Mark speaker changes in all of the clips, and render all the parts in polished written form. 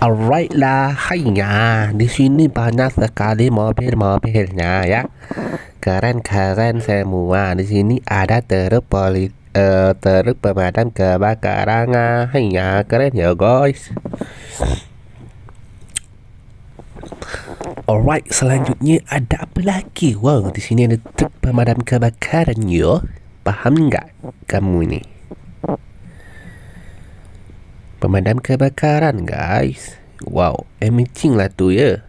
Speaker 1: Alright lah, hainya. Di sini banyak sekali mobil-mobilnya ya. Keren-keren semua. Di sini ada truk pemadam kebakaran. Hainya, keren ya guys. Alright, selanjutnya ada apa lagi? Wow, di sini ada truk pemadam kebakaran yo. Paham nggak kamu ini? Pemadam kebakaran guys. Wow, amazing lah tu ya.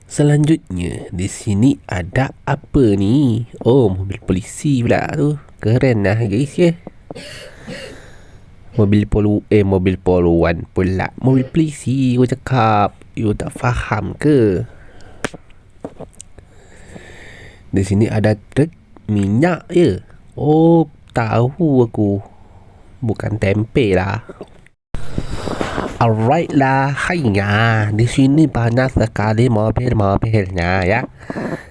Speaker 1: Selanjutnya di sini ada apa ni? Oh, mobil polisi pula tu. Keren lah guys ya. Mobil poluan pula. Mobil polisi, you cakap. You tak faham ke? Di sini ada truk minyak ya. Oh, tahu aku. Bukan tempe lah. Alright lah, hainya. Di sini banyak sekali mobil-mobilnya ya.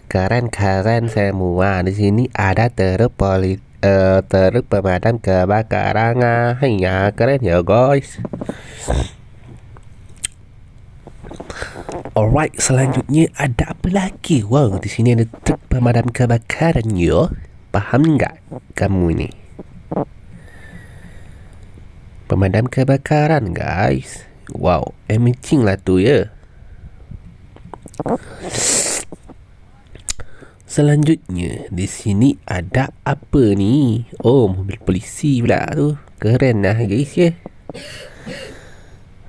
Speaker 1: Keren-keren semua. Di sini ada truk pemadam kebakaran. Hainya, keren ya guys. Alright, selanjutnya ada apa lagi? Wow, di sini ada truk pemadam kebakaran yo. Paham nggak kamu ini? Pemadam kebakaran guys. Wow, amazing lah tu ya. Selanjutnya di sini ada apa ni? Oh, mobil polisi pula tu. Keren lah guys ya.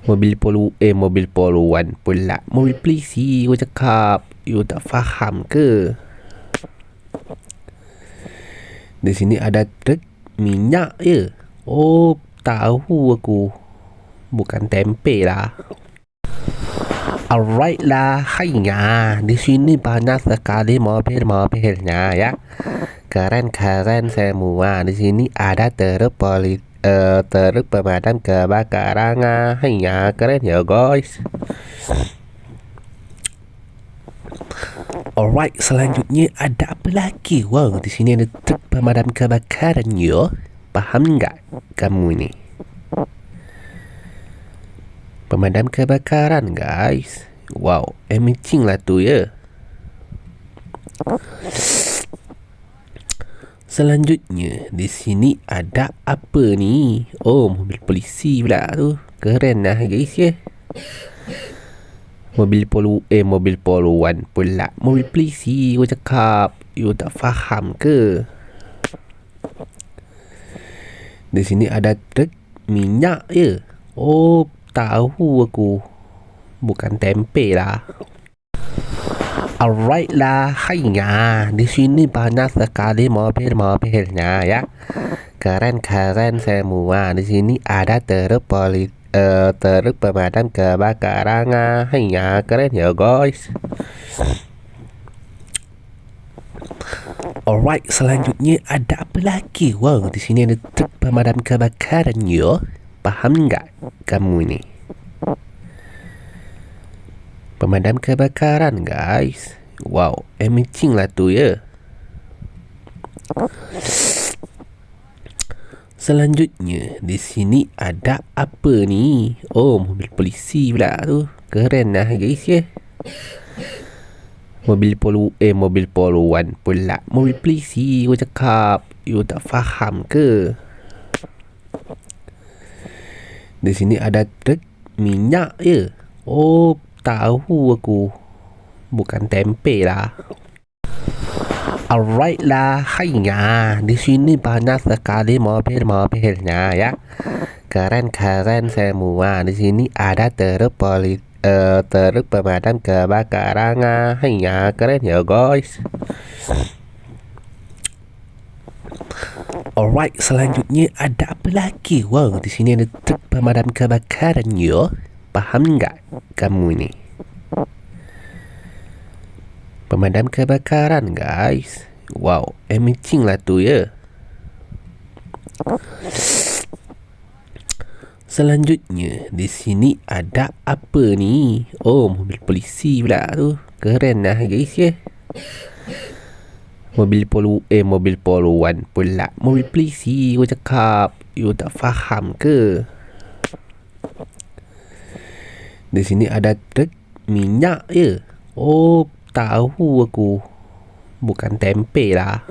Speaker 1: Mobil poluan pula. Mobil polisi, you cakap. You tak faham ke? Di sini ada truk minyak ya. Oh, tahu aku. Bukan tempe lah. Alright lah, hainya. Di sini banyak sekali mobil-mobilnya ya. Keren-keren semua. Di sini ada truk pemadam kebakaran. Hainya, keren ya guys. Alright, selanjutnya ada apa lagi? Wow, di sini ada truk pemadam kebakaran yo. Paham nggak kamu ini? Pemadam kebakaran guys. Wow, amazing lah tu ya. Selanjutnya di sini ada apa ni? Oh, mobil polisi pula tu. Keren lah guys ya. Mobil poluan pula. Mobil polisi, you cakap. You tak faham ke? Di sini ada truk minyak ya. Oh, tahu aku. Bukan tempe lah. Alright lah, hainya. Di sini banyak sekali mobil-mobilnya ya. Keren-keren semua. Di sini ada truk pemadam kebakaran. Hainya, keren ya guys. Alright, selanjutnya ada apa lagi? Wow, di sini ada truk pemadam kebakaran yo. Paham nggak kamu ini? Pemadam kebakaran guys. Wow, amazing lah tu ya. Selanjutnya di sini ada apa ni? Oh, mobil polisi pula tu. Keren lah guys ya. Mobil poluan pula. Mobil polisi, you cakap. You tak faham ke? Di sini ada truk minyak ya. Oh, tahu aku. Bukan tempe lah. Alright lah, hainya. Di sini banyak sekali mobil-mobilnya ya. Keren-keren semua. Di sini ada truk pemadam kebakaran. Hainya, keren ya guys. Alright, selanjutnya ada apa lagi? Wow, di sini ada truk pemadam kebakaran yo. Paham nggak kamu ini? Pemadam kebakaran guys. Wow, amazing lah tu ya. Selanjutnya di sini ada apa ni? Oh, mobil polisi pula tu. Keren lah guys ya. Mobil poluan pula. Mobil polisi aku cakap. You tak faham ke? Di sini ada truk minyak je. Oh, tahu aku. Bukan tempe lah.